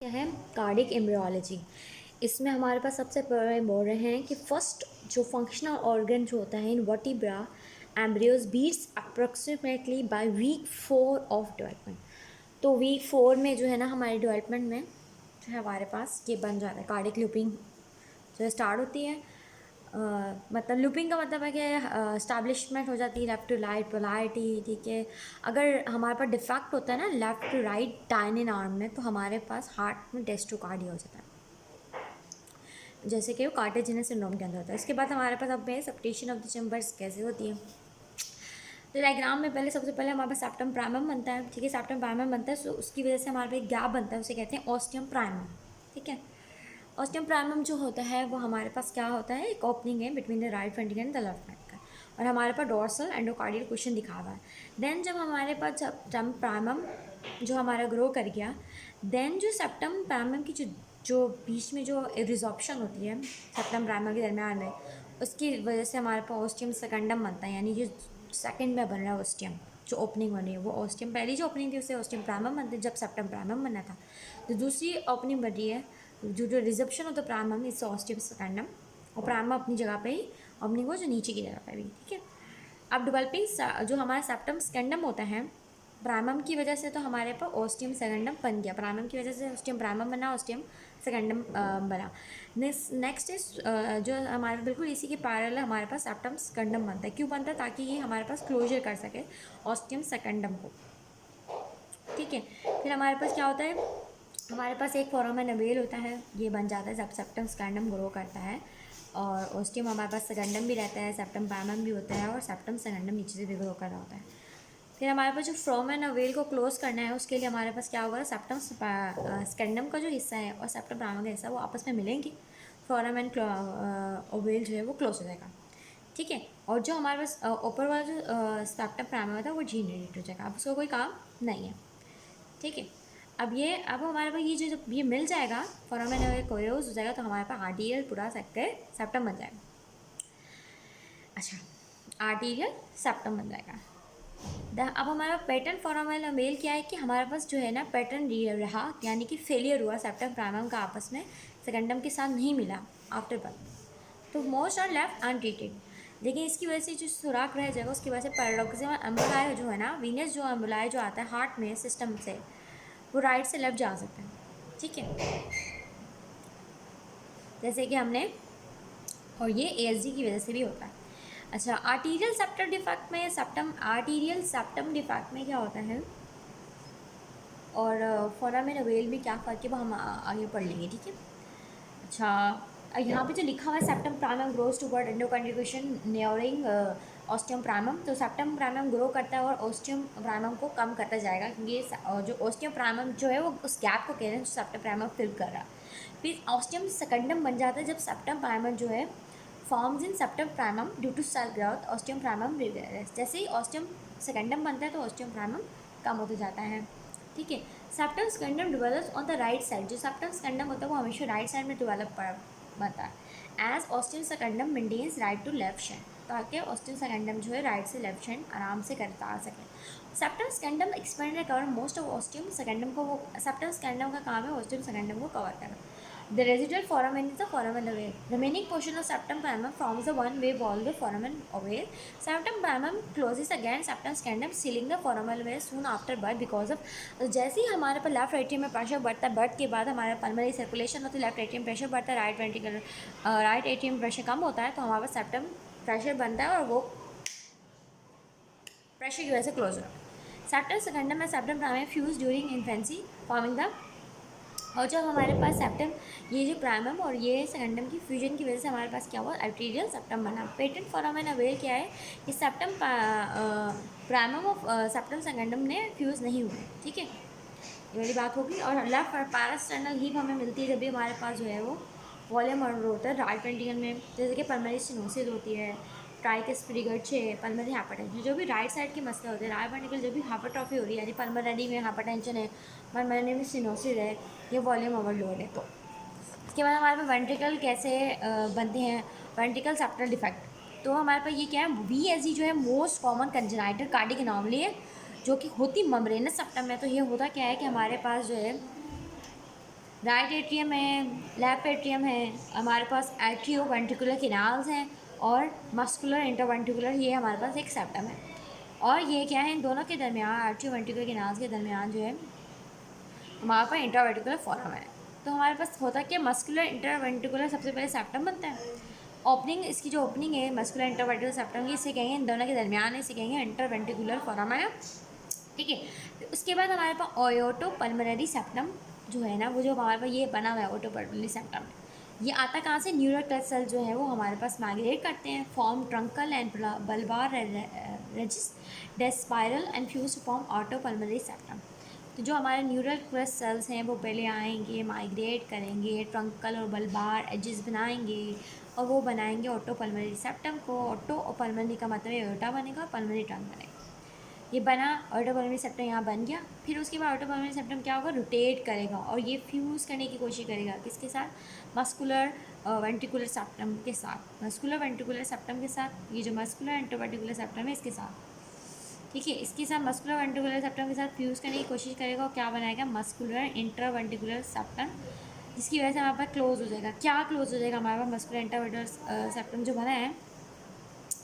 क्या है cardiac embryology. इसमें हमारे पास सबसे पहले बोल रहे हैं कि फर्स्ट जो फंक्शनल ऑर्गन जो होता है in vertebra embryos beats approximately by week 4 of development. तो वीक 4 में जो है ना हमारे डेवलपमेंट में जो है हमारे पास ये बन जाता है कार्डिक लूपिंग जो स्टार्ट होती है। मतलब लूपिंग का मतलब है कि स्टैब्लिशमेंट हो जाती है लेफ़्ट टू राइट पोलैरिटी। ठीक है, अगर हमारे पास डिफेक्ट होता है ना लेफ़्ट टू राइट डायनिन आर्म में तो हमारे पास हार्ट में डेस्ट्रोकार्डिया हो जाता है, जैसे कि वो कार्टेजिनस सिंड्रोम के अंदर होता है। इसके बाद हमारे पास अब है सेप्टेशन ऑफ द चैम्बर्स कैसे होती है। तो डायग्राम में पहले सबसे पहले हमारे पास सेप्टम प्राइमम बनता है। ठीक है, सेप्टम प्राइमम बनता है तो उसकी वजह से हमारे पास एक गैप बनता है, उसे कहते हैं ऑस्टियम प्राइमम। ठीक है, ऑस्टियम प्राइमम जो होता है वो हमारे पास क्या होता है, एक ओपनिंग है between the right ventricle and the left ventricle, और हमारे पास डोर्सल एंडोकार्डियल क्वेश्चन दिखा हुआ है। देन जब हमारे पास सेप्टम प्राइमम जो हमारा ग्रो कर गया, देन जो सेप्टम प्राइमम की जो बीच में जो रिजॉर्प्शन होती है सेप्टम प्राइमम के दरमियान में, उसकी वजह से हमारे पास ऑस्टियम सेकंडम बनता है, यानी जो सेकंड में बन रहा है ऑस्टियम जो ओपनिंग बनी है वो ऑस्टियम, पहली जो ओपनिंग थी उससे ऑस्टियम प्राइमम बनते जब सेप्टम प्राइमम बना था। तो दूसरी ओपनिंग बन रही है जो रिजप्शन होता है प्राइमम इससे ऑस्टियम सेकंडम, और प्राइमम अपनी जगह पे ही ओपनिंग हो जो नीचे की जगह पे भी। ठीक है, अब डेवलपिंग जो हमारा सेप्टम सेकंडम होता है प्राइमम की वजह से, तो हमारे पास ऑस्टियम सेकंडम बन गया, प्राइमम की वजह से ऑस्टियम प्राइमम बना, ऑस्टियम सेकंडम बना। नेक्स्ट इज जो हमारे बिल्कुल इसी के पैरेलल हमारे पास सेप्टम सेकंडम बनता है। क्यों बनता है? ताकि ये हमारे पास क्लोजर कर सके ऑस्टियम सेकंडम को। ठीक है, फिर हमारे पास क्या होता है, हमारे पास एक फोरामेन अवेल होता है, ये बन जाता है जब सेप्टम सेकंडम ग्रो करता है, और ऑस्टियम हमारे पास सेकंडम भी रहता है, सेप्टम प्राइमम भी होता है, और सेप्टम सेकंडम नीचे से भी ग्रो कर रहा होता है। फिर हमारे पास जो फोरामेन अवेल को क्लोज करना है उसके लिए हमारे पास क्या होगा, सेप्टम सेकंडम का जो हिस्सा है और सेप्टम प्राइमम का हिस्सा वो आपस में मिलेंगे, फोरामेन अवेल जो है वो क्लोज हो जाएगा। ठीक है, और जो हमारे पास ऊपर वाला जो सेप्टम प्राइमम था वो डीजेनरेट हो जाएगा, अब उसका कोई काम नहीं है। ठीक है, अब हमारे पास ये जो जब ये मिल जाएगा फोरामेन अगर कोरियोस हो जाएगा तो हमारे पास आर्टीरियल पूरा सेक्टर सेप्टम बन जाएगा। अच्छा, आर्टीरियल सेप्टम बन जाएगा। अब हमारा पैटर्न फोरामेन मेल क्या है कि हमारे पास जो है ना पैटर्न रहा, यानी कि फेलियर हुआ सेप्टम प्राइमम का आपस में सेकंडम के साथ नहीं मिला आफ्टर बर्थ, तो मोस्ट आर लेफ्ट अनट्रीटेड। लेकिन इसकी वजह से जो सुराख रह जाएगा उसकी वजह से पैराडॉक्सिमल एम्बुलाय जो है ना, वीनस जो एम्बुलाय जो आता है हार्ट में सिस्टम से, वो राइट से लेफ्ट जा सकता है। ठीक है, जैसे कि हमने, और ये एएसडी की वजह से भी होता है। अच्छा, आर्टीरियल सेप्टम डिफेक्ट में आर्टीरियल सेप्टम डिफेक्ट में क्या होता है, और फोरामेन अवेल में क्या फ़र्क है वो हम आगे पढ़ लेंगे। ठीक है, अच्छा, यहाँ पे जो लिखा हुआ है septum primum grows toward endocontribution nearing ostium primum, तो सेप्टम प्राइमम ग्रो करता है और ऑस्टियम प्राइमम को कम करता जाएगा, क्योंकि ये जो ऑस्टियम प्राइमम जो है वो उस गैप को कह रहे हैं जो सेप्टम प्राइमम फिल कर रहा है। फिर ऑस्टियम सेकंडम बन जाता है जब सेप्टम प्राइमम जो है forms in septum primum due to cell growth ostium primum reverses. जैसे ही ऑस्टियम सेकंडम बनता है तो ऑस्टियम प्राइमम कम होता जाता है। ठीक है, septum स्कैंडम develops on the right side, जो सेप्टम स्कैंडम होता है वो हमेशा राइट साइड में डेवलप बनता है, as ostium secundum maintains right to left shunt, ताकि ऑस्टियम सेकंडम जो है राइट से लेफ्ट शेंड आराम से करता आ सके। Septum secundum expand cover most of ostium secundum को, वो सेप्टम स्कैंडम का काम है ऑस्टियम सेकंडम को कवर करना। The residual foramen is the foramen ovale. Remaining portion of septum primum forms the one-way wall of the foramen ovale. Septum primum closes against septum scandum, sealing the foramen ovale soon after birth because of, जैसे ही हमारे पर left atrium में pressure बढ़ता है, birth के बाद हमारे pulmonary circulation होती है, लेफ्ट एट्रियम प्रेशर बढ़ता है, राइट एट्रियम प्रेशर कम होता है, तो हमारे पास सेप्टम प्रेशर बनता है और वो प्रेशर की वजह से क्लोज होता है। सेप्टम सेकंडम में septum primum fuse during infancy forming the, और जब हमारे पास सेप्टम ये जो प्राइमम और ये सेकंडम की फ्यूजन की वजह से हमारे पास क्या हुआ, आर्टीरियल सेप्टम बना। पेटेंट फोरामेन अवेल क्या है कि सेप्टम प्राइमम और सेप्टम सेकंडम ने फ्यूज़ नहीं हुए। ठीक है, ये वाली बात होगी। और लेफ्ट पैरास्टर्नल हीप हमें मिलती है जब भी हमारे पास जो है वो वॉल्यूम ऑर्डर होता है राइट वेंट्रिकल में, जैसे कि पल्मोनरी स्टेनोसिस होती है, ट्राइकस्पिड है, पल्मोनरी हाइपरटेंशन, जो भी राइट साइड के मसले होते हैं, राइट वेंट्रिकल जब भी हाइपरट्रॉफी हो रही है, यानी पल्मोनरी में हाइपरटेंशन है, पल्मोनरी में स्टेनोसिस है, ये वॉल्यूम ओवरलोड है। तो इसके बाद हमारे पास वेंट्रिकल कैसे बनते हैं, वेंट्रिकल सेप्टल डिफेक्ट, तो हमारे पास ये क्या है, VSD जो है most common congenital cardiac anomaly है जो कि होती मम्ब्रेनस सेप्टम में। तो ये होता क्या है कि हमारे पास जो है राइट एट्रियम है, लेफ्ट एट्रियम है, हमारे पास एट्रियो वेंट्रिकुलर कैनाल्स हैं और मस्कुलर इंटरवेंट्रिकुलर, ये हमारे पास एक सेप्टम है। और ये क्या है, इन दोनों के दरमियान, एट्रियो वेंट्रिकुलर कैनाल्स के दरमियान जो है हमारे पास इंटरवेंट्रिकुलर फोरम है। तो हमारे पास होता क्या, मस्कुलर इंटरवेंट्रिकुलर सबसे पहले सेप्टम बनता है। ओपनिंग, इसकी जो ओपनिंग है मस्कुलर इंटरवेंट्रिकुलर सेप्टम की, इसे कहेंगे इन दोनों के दरमियान है, इसे कहेंगे इंटरवेंट्रिकुलर फोरम है। ठीक है, तो उसके बाद हमारे पास ओयोटो पल्मोनरी सेप्टम जो है ना, वो जो हमारे पास ये बना हुआ है ओटो पल्मोनरी सेप्टम, ये आता कहाँ से, न्यूरल क्लच सेल जो है वो हमारे पास माइग्रेट करते हैं, form truncal and bulbar ridges the spiral and fuse form aorto pulmonary septum. तो जो हमारे न्यूरल क्लच सेल्स हैं वो पहले आएंगे, माइग्रेट करेंगे, ट्रंकल और बल्बार एजिस बनाएंगे और वो बनाएंगे ऑटो पल्मोनरी सेप्टम को। ऑटो और पल्मोनरी का मतलब एओर्टा बनेगा, पल्मोनरी ट्रंक बनेगा। ये बना, ऑटो पल्मोनरी सेप्टम यहाँ बन गया। फिर उसके बाद ऑटो पल्मोनरी सेप्टम क्या होगा, रोटेट करेगा और ये फ्यूज़ करने की कोशिश करेगा किसके साथ, मस्कुलर वेंट्रिकुलर सेप्टम के साथ, मस्कुलर वेंट्रिकुलर सेप्टम के साथ, ये जो मस्कुलर इंटरवेंट्रिकुलर सेप्टम है इसके साथ। ठीक है, इसके साथ मस्कुलर वेंट्रिकुलर सेप्टम के साथ फ्यूज़ करने की कोशिश करेगा और क्या बनाएगा, मस्कुलर इंटरवेंट्रिकुलर सेप्टम, जिसकी वजह से हमारे पास क्लोज हो जाएगा। क्या क्लोज हो जाएगा हमारे पास, मस्कुलर इंटरवेंट्रिकुलर सेप्टम जो बना है,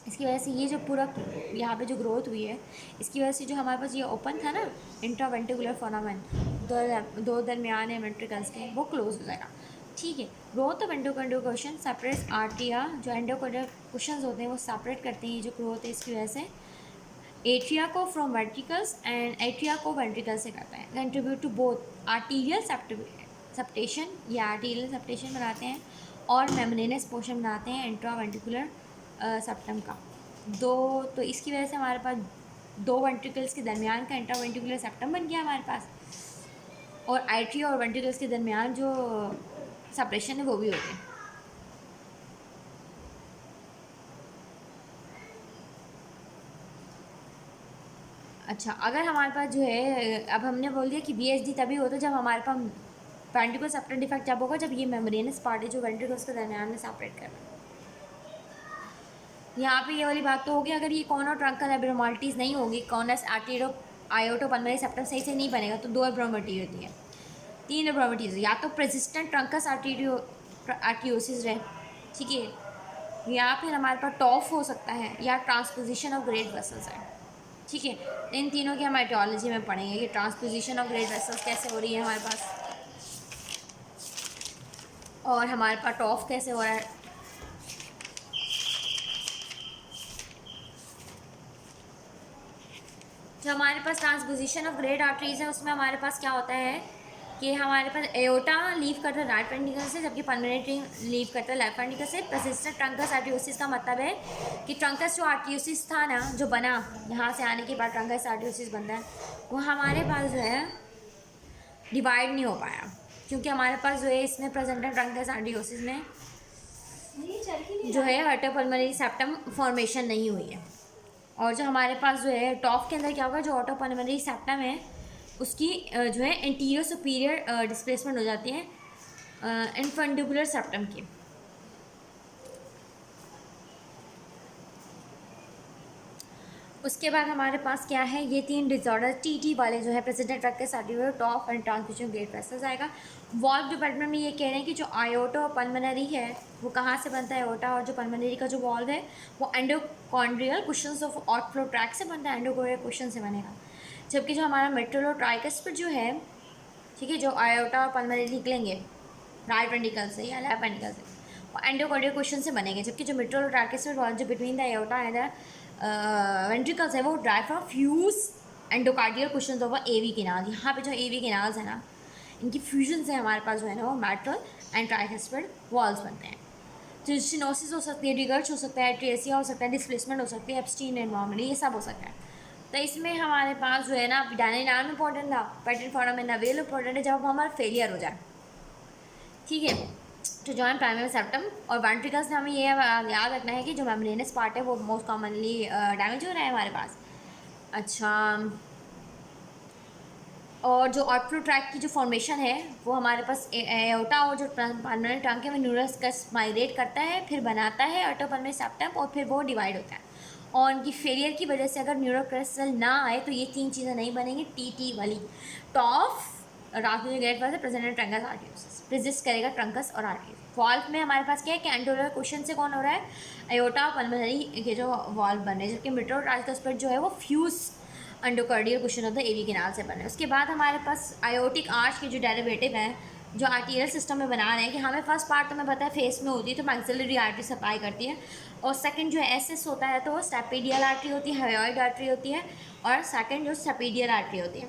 इसकी वजह से ये जो पूरा यहाँ पे जो ग्रोथ हुई है, इसकी वजह से जो हमारे पास ये ओपन था ना इंट्रावेंट्रिकुलर फोरामेन, दो दरमियान है वेंट्रिकल्स के, वो क्लोज हो जाएगा। ठीक है, growth of endocardial cushion separate आर्टिया, जो एंडोकार्डियल क्वेश्चन होते हैं वो सेपरेट करते हैं ये जो ग्रोथ है, इसकी वजह से एट्रिया को फ्रॉम वेंट्रिकल्स एंड एट्रिया को वेंट्रिकल से करता है, contribute to both arterial septation, या आर्टीरियल सेप्टेशन बनाते हैं और मेम्ब्रेनस पोर्शन बनाते हैं इंट्रावेंट्रिकुलर सेप्टम का। दो, तो इसकी वजह से हमारे पास दो वेंट्रिकल्स के दरमियान का इंट्रावेंट्रिकुलर सेप्टम बन गया हमारे पास, और आर्टरी और वेंट्रिकल्स के दरमियान जो सेपरेशन है वो भी हो गया। अच्छा, अगर हमारे पास जो है, अब हमने बोल दिया कि BHD तभी होता है जब हमारे पास वेंट्रिकुलर सेप्टम डिफेक्ट जब होगा, जब ये मेम्ब्रेनस पार्ट है जो वेंट्रिकल्स के दरमियान में सेपरेट कर रहा है। यहाँ पे ये वाली बात तो होगी, अगर ये कॉर्नर ट्रंकल एब्नॉर्मलिटीज़ नहीं होगी, कॉर्नस आर्टेरो आयोटो पल्मोनरी सेप्टम सही से नहीं बनेगा, तो दो एब्नॉर्मलिटी होती है, तीन एब्नॉर्मलिटीज, या तो प्रेसिस्टेंट ट्रंकस आर्टियोसिस रहे, ठीक है, या फिर हमारे पास टॉफ हो सकता है, या ट्रांसपोजिशन ऑफ ग्रेट वेसल्स है। ठीक है, इन तीनों की हम एटियोलॉजी में पढ़ेंगे कि ट्रांसपोजिशन ऑफ ग्रेट वेसल्स कैसे हो रही है हमारे पास, और हमारे पास टॉफ कैसे हो रहा है। जो हमारे पास ट्रांसपोजिशन ऑफ ग्रेट आर्टरीज है उसमें हमारे पास क्या होता है कि हमारे पास एओर्टा लीव करता है राइट वेंट्रिकल से, जबकि पल्मोनरी लीव करता है लेफ्ट वेंट्रिकल से। प्रेसिस्टेंट ट्रंकस आर्टियोसिस का मतलब है कि ट्रंकस जो आर्टियोसिस था ना, जो बना यहाँ से आने के बाद ट्रंकस आर्टियोसिस बनता है, वो हमारे पास जो है डिवाइड नहीं हो पाया, क्योंकि हमारे पास जो है इसमें प्रेजेंट है ट्रंकस आर्टियोसिस में जो है ऑटो पल्मोनरी सेप्टम फॉर्मेशन नहीं हुई है। और जो हमारे पास जो है टॉप के अंदर क्या होगा, जो ऑटो पल्मोनरी सेप्टम है उसकी जो है इंटीरियर सुपीरियर डिस्प्लेसमेंट हो जाती है इनफंडिबुलर सेप्टम की। उसके बाद हमारे पास क्या है, ये तीन डिसऑर्डर TT वाले जो है president trunks arteriole top and transmission great vessels आएगा। वॉल्व डिपार्टमेंट में ये कह रहे हैं कि जो आयोटा और पल्मोनरी है वो कहाँ से बनता है, आयोटा और जो पल्मोनरी का जो वॉल्व है वो एंडोकॉन्ड्रियल कुशंस ऑफ आउटफ्लो ट्रैक से बनता है, एंडोकॉन्ड्रियल कुशन से बनेगा। जबकि जो हमारा मेट्रल और ट्राइकस्पिड जो है, ठीक है, जो आयोटा और पल्मोनरी निकलेंगे राइट वेंट्रिकल से या लेफ्ट वेंट्रिकल से, वो एंडोकॉर्डियल क्वेश्चन से बनेंगे। जबकि जो मिट्रल और ट्राइकस्पिड वॉल्व जो between the iota and the ventricles है वो drive from fuse endocardial question over AV canal. यहाँ पे जो AV कैनाल्स है ना, इनकी फ्यूजन से हमारे पास जो है ना वो मेट्रल एंड ट्राइकस्पिड वॉल्व्स बनते हैं। तो स्टेनोसिस हो सकती है, रिगर्च हो सकता है, ट्रेसिया हो सकता है, डिस्प्लेसमेंट हो सकती है, एब्स्टीन एनवायरनमेंट, ये सब हो सकता है। तो इसमें हमारे पास जो है ना डायनामिक इंपॉर्टेंट था, पैटर्न फॉर्म में नवेल इंपॉर्टेंट है जब हमारा फेलियर हो जाए। ठीक है, तो जॉइंट प्राइमरी सेप्टम और वेंट्रिकल्स में हमें ये याद रखना है कि जो मेम्ब्रेनस पार्ट है वो मोस्ट कॉमनली डैमेज हो रहा है हमारे पास। अच्छा, और जो आउटफ्लो ट्रैक की जो फॉर्मेशन है वो हमारे पास एओर्टा और जो पल्मोनरी ट्रंक है वो न्यूरस कस माइग्रेट करता है, फिर बनाता है ऑटो पल्मोनरी सेप्टम और फिर वो डिवाइड होता है। और उनकी फेलियर की वजह से अगर न्यूरोक्रस्टल ना आए तो ये तीन चीज़ें नहीं बनेंगी, TT वाली, TOF transmission grade first present truncus arteriosus persist करेगा ट्रंकस और आर्टियोसिस। वॉल्व में हमारे पास क्या है कि एंटीरियर क्वेश्चन से कौन हो रहा है, अयोटा पल्मोनरी के जो वॉल्व बन रहे हैं, जबकि मिट्रोट्रांसफर जो है वो फ्यूज एंडोकार्डियल क्वेश्चन होता है एवी कैनाल से बन रहे हैं। उसके बाद हमारे पास आयोटिक आर्च के जो डेरिवेटिव हैं जो आर्टीरियल सिस्टम में बना रहे हैं कि हमें फर्स्ट पार्ट तो मैं पता है फेस में होती है तो मैक्सिलरी आर्टरी सप्लाई करती है, और सेकंड जो एसएस होता है तो वो स्टेपिडियल आर्टरी होती है, हायोइड आर्टरी होती है, और सेकंड जो स्टेपिडियल आर्टरी होती है,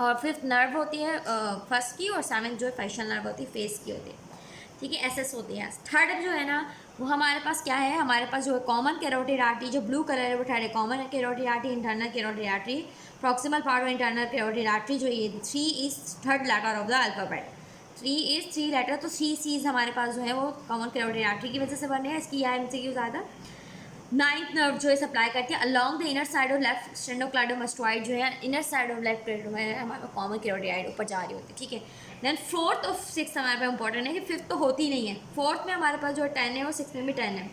और फिफ्थ नर्व होती है फर्स्ट की, और सेवन्थ जो है फेशियल नर्व होती है फेस की होती है, ठीक है, एसएस होती है। थर्ड जो है ना वो हमारे पास क्या है, हमारे पास जो है कॉमन कैरोटिड आर्टरी, जो ब्लू कलर है वो थर्ड है common carotid artery, internal carotid artery, proximal part of internal carotid artery जो ये 3 is third letter of the alphabet, 3 is 3 letter, तो 3 सीज हमारे पास जो है वो कॉमन कैरोटिड आर्टरी की वजह से बने हैं। इसकी यह एमसीक्यू ज़्यादा। नाइन्थ नर्व जो है सप्लाई करती है along the inner side of left sternocleidomastoid, जो है इनर साइड ऑफ लेफ्ट में हमारा कॉमन कैरोटिड ऊपर जा रही होती है, ठीक है। देन फोर्थ और सिक्स हमारे पास इंपॉर्टेंट है कि फिफ्थ तो होती ही नहीं है, फोर्थ में हमारे पास जो 10 है और सिक्स में भी 10 है,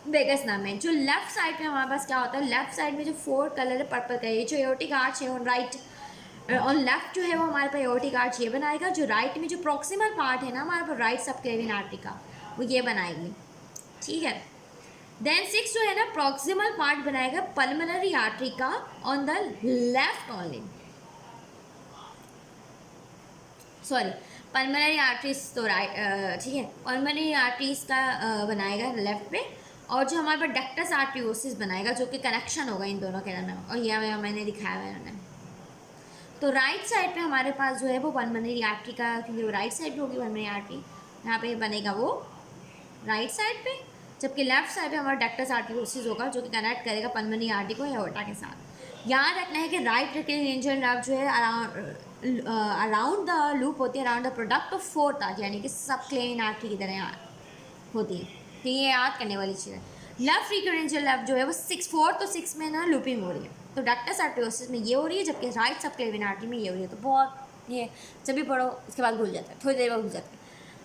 वेगस नाम है। जो लेफ्ट साइड में हमारे पास क्या होता है, लेफ्ट साइड में जो 4 कलर है पर्पल का, ये जो एओर्टिक आर्च है ऑन राइट ऑन लेफ्ट जो है वो हमारे पास एओर्टिक आर्च ये बनाएगा, जो राइट में जो प्रॉक्सिमल पार्ट है ना हमारे पास राइट सबक्लेवियन आर्टरी का वो ये बनाएगी, ठीक है। देन 6 जो है ना प्रॉक्सिमल पार्ट बनाएगा पल्मोनरी आर्टरी का on the left only, sorry pulmonary arteries तो राइट, ठीक है, पल्मोनरी आर्टरीज का बनाएगा लेफ्ट पे, और जो हमारे पास डक्टस आर्टियोसिस बनाएगा जो कि कनेक्शन होगा इन दोनों के अंदर, और यह मैंने दिखाया है मैंने। तो राइट साइड पे हमारे पास जो है वो पल्मोनरी आर्टरी का, क्योंकि वो राइट साइड पे होगी पल्मोनरी आर्टरी, यहाँ पे बनेगा वो राइट साइड पे, जबकि लेफ्ट साइड पे हमारा डक्टस आर्टियोसिस होगा जो कि कनेक्ट करेगा पल्मोनरी आर्टरी को एओर्टा के साथ। याद रखना है कि राइट रेक्टेंगुलर नर्व जो है अराउंड द लूप होती है, around the product of fourth arch, यानी कि सबक्लेवियन आर्टरी की तरह होती है, तो ये याद करने वाली चीज़ है। लेफ्ट रिक्टेंगुलर नर्व जो है वो 6 4 तो 6 में ना लूपिंग हो रही है, तो डक्टस आर्टियोसिस में ये हो रही है, जबकि राइट सबक्लेवियन आर्टरी में ये हो रही है। तो बहुत ये जब भी पढ़ो इसके बाद भूल जाता है, थोड़ी देर बाद भूल जाता है।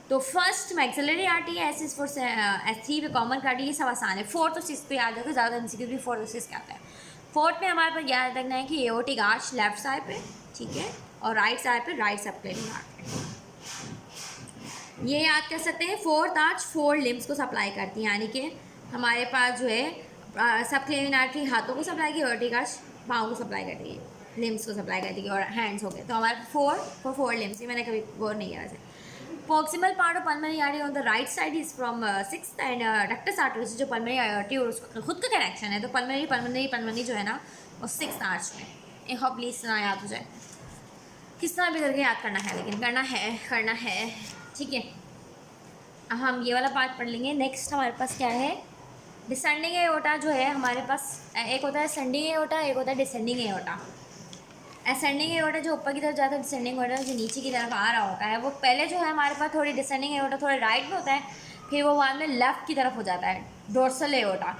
तो फर्स्ट मैक्सिलरी आर्टरी है, एस फोर S3 पे कॉमन कार्डी, ये सब आसान है। फोर्थ और सिक्स पे याद रखो, ज़्यादा एमसीक्यू भी फोर्थ और सिक्स का आता है। फोर्थ में हमारे पास याद रखना है कि एओर्टिक आर्च लेफ्ट साइड पे, ठीक है, और राइट साइड पे राइट सबक्लेवियन आर्टरी, ये याद कर सकते हैं। फोर्थ आर्च 4 लिम्स को सप्लाई करती है, यानी कि हमारे पास जो है सबक्लेवियन आर्टरी हाथों को सप्लाई की, एओर्टिक आर्च पाँव को सप्लाई करती है, लिम्स को सप्लाई करती है, और हैंड्स हो गए, तो हमारे 4 लिम्स, ये मैंने कभी गौर नहीं किया वैसे। Proximal part of pulmonary artery on the right side is from sixth, and ductus artery जो पल्मोनरी आर्टरी और उसका खुद का कनेक्शन है, तो पल्मोनरी जो है ना वो 6th आर्च में। एक होप प्लीज ना याद हो जाए, किस तरह भी करके याद करना है, लेकिन करना है, ठीक है। अब हम ये वाला पार्ट पढ़ लेंगे। नेक्स्ट हमारे पास क्या है, डिसेंडिंग एओर्टा जो है हमारे पास, एक होता है असेंडिंग एओर्टा, एक होता है डिसेंडिंग एओर्टा। असेंडिंग एओर्टा जो ऊपर की तरफ जाता है, डिसेंडिंग एओर्टा जो नीचे की तरफ आ रहा होता है, वो पहले जो है हमारे पास थोड़ी डिसेंडिंग एओर्टा थोड़ा राइट में होता है, फिर वो बाद में लेफ्ट की तरफ हो जाता है, डोर्सल एओर्टा।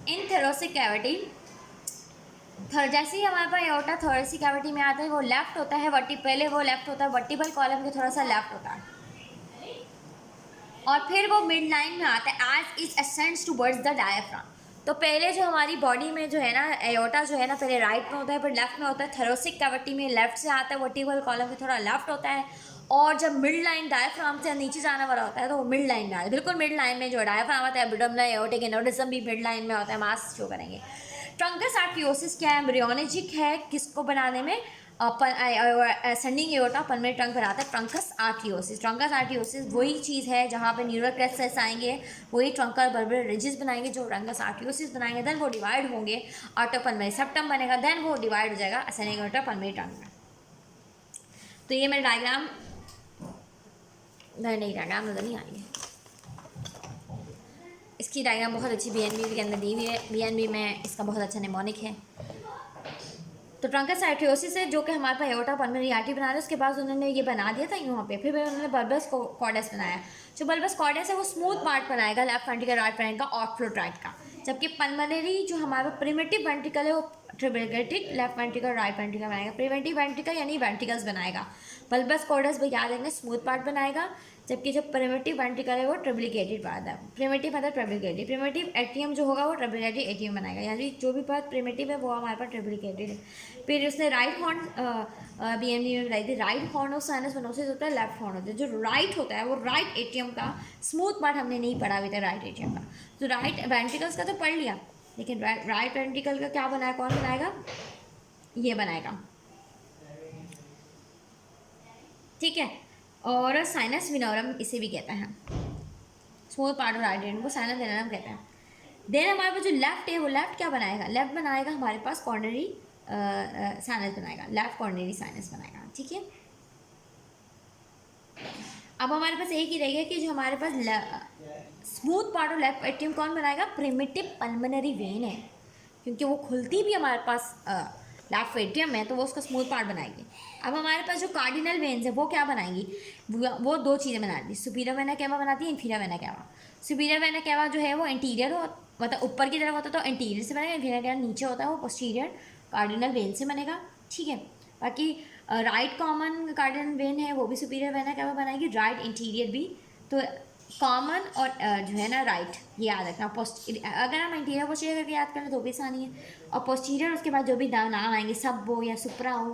इन थोरेसिक कैविटी, जैसे ही हमारे पास एओर्टा थोरेसिक कैविटी में आता है वो लेफ्ट होता है, पहले वो लेफ्ट होता है, वर्टिबल कॉलम के थोड़ा सा लेफ्ट होता है, और फिर वो मिड लाइन में आता है as is ascends towards the diaphragm. तो पहले जो हमारी बॉडी में जो है ना एओर्टा जो है ना पहले राइट में होता है, फिर लेफ्ट में होता है, थोरेसिक कैविटी में लेफ्ट से आता है, वर्टिबल कॉलम के थोड़ा लेफ्ट होता है, और जब मिड लाइन डायफ्राम से नीचे जाने वाला होता है तो वो मिड लाइन में आता है, बिल्कुल मिड लाइन में जो डायफ्राम आता है, एब्डोमिनल एओर्टिक एनोरिज्म भी मिड लाइन में होता है, मास शो करेंगे। ट्रंकस आर्टियोसिस क्या है, एम्ब्रियोनिक है, किसको बनाने में, असेंडिंग एओर्टा पल्मोनरी ट्रंक बनाता है, ट्रंकस आर्टियोसिस। ट्रंकस आर्टियोसिस वही चीज़ है जहाँ पे न्यूरल क्रेस्ट्स आएंगे, वही ट्रंकल बर्बर रिजेस बनाएंगे जो ट्रंकस आर्टियोसिस बनाएंगे, देन वो डिवाइड होंगे, आर्टर पल्मोनरी सेप्टम बनेगा, देन वो डिवाइड हो जाएगा असेंडिंग एओर्टा पल्मोनरी ट्रंक में। तो ये मेरा डायग्राम नहीं डायग्राम नजर नहीं आई है, इसकी डायग्राम बहुत अच्छी बीएनबी के अंदर दी हुई है, बीएनबी में इसका बहुत अच्छा निमोनिक है। तो ट्रंकस आर्टियोसिस है जो कि हमारे पास एओर्टा पल्मोनरी आर्टरी बना रहा है, उसके बाद उन्होंने ये बना दिया था यहाँ पे, फिर उन्होंने बल्बस कॉर्डस बनाया। जो बल्बस कॉर्डस है वो स्मूथ पार्ट बनाएगा लेफ्ट वेंट्रिकल राइट वेंट्रिकल का आउटफ्लो ट्रैक्ट का, जबकि पल्मोनरी जो हमारा प्रिमिटिव वेंट्रिकल है वो ट्रिब्यूलेटेड लेफ्ट वेंट्रिकल राइट वेंट्रिकल बनाएगा। प्रिवेंटिव वेंट्रिकल यानी वेंट्रिकल्स बनाएगा। बल्बस कॉर्डस भाई याद रखना स्मूथ पार्ट बनाएगा, जबकि जो प्रिमिटिव वेंट्रिकल है वो ट्रिब्यूलेटेड पार्ट है। प्रिमिटिव मतलब ट्रिब्यूलेटेड, प्रिमिटिव एट्रियम जो होगा वो ट्रिब्यूलेटेड एट्रियम बनाएगा, यानी जो भी पार्ट प्रिमिटिव है वो हमारे पास ट्रिब्यूलेटेड है। फिर उसने राइट हॉर्न बीएमडी में बताई थी, right horn of sinus venosus होता है, लेफ्ट हॉर्न होता है। जो राइट होता है वो राइट एट्रियम का स्मूथ पार्ट हमने नहीं पढ़ा अभी तक राइट एट्रियम का, तो राइट वेंट्रिकल्स का तो पढ़ लिया, लेकिन राइट वेंट्रिकल का क्या बनाया, कौन बनाएगा, ये बनाएगा, ठीक है। और साइनस मिनोरम इसे भी कहते हैं, smooth part of right atrium को साइनस मिनोरम कहते हैं। देन हमारे पास जो लेफ्ट है वो लेफ्ट क्या बनाएगा, लेफ्ट बनाएगा हमारे पास कॉर्नरी साइनस बनाएगा, लेफ्ट कॉर्नरी साइनस बनाएगा, ठीक है। अब हमारे पास एक ही रहेगा कि जो हमारे पास smooth part of left atrium कौन बनाएगा, प्रिमिटिव पल्मोनरी वेन है, क्योंकि वो खुलती भी हमारे पास लेफ्ट एट्रियम में, तो वो उसका स्मूथ पार्ट बनाएगी। अब हमारे पास जो कार्डिनल वेन्स है वो क्या बनाएंगी, वो दो चीज़ें बनाती है, सुपीरियर वेना कैवा बनाती है, inferior vena cava. Superior vena cava जो है वो एंटीरियर हो, मतलब ऊपर की तरफ होता है तो एंटीरियर से बनेगा, इंफीरियर कैवा नीचे होता है वो पोस्टीरियर कार्डिनल वेन से बनेगा, ठीक है। बाकी राइट कॉमन कार्डिनल वेन है वो भी सुपीरियर वेना कैवा बनाएगी, राइट इंटीरियर भी। तो कॉमन और जो है ना राइट, ये याद रखना। अगर हम इंटीरियर पोस्टीरियर करके याद करें तो भी आसानी है, और पोस्टीरियर उसके बाद जो भी नाम आएंगे, सब हो या सुप्रा हो, वो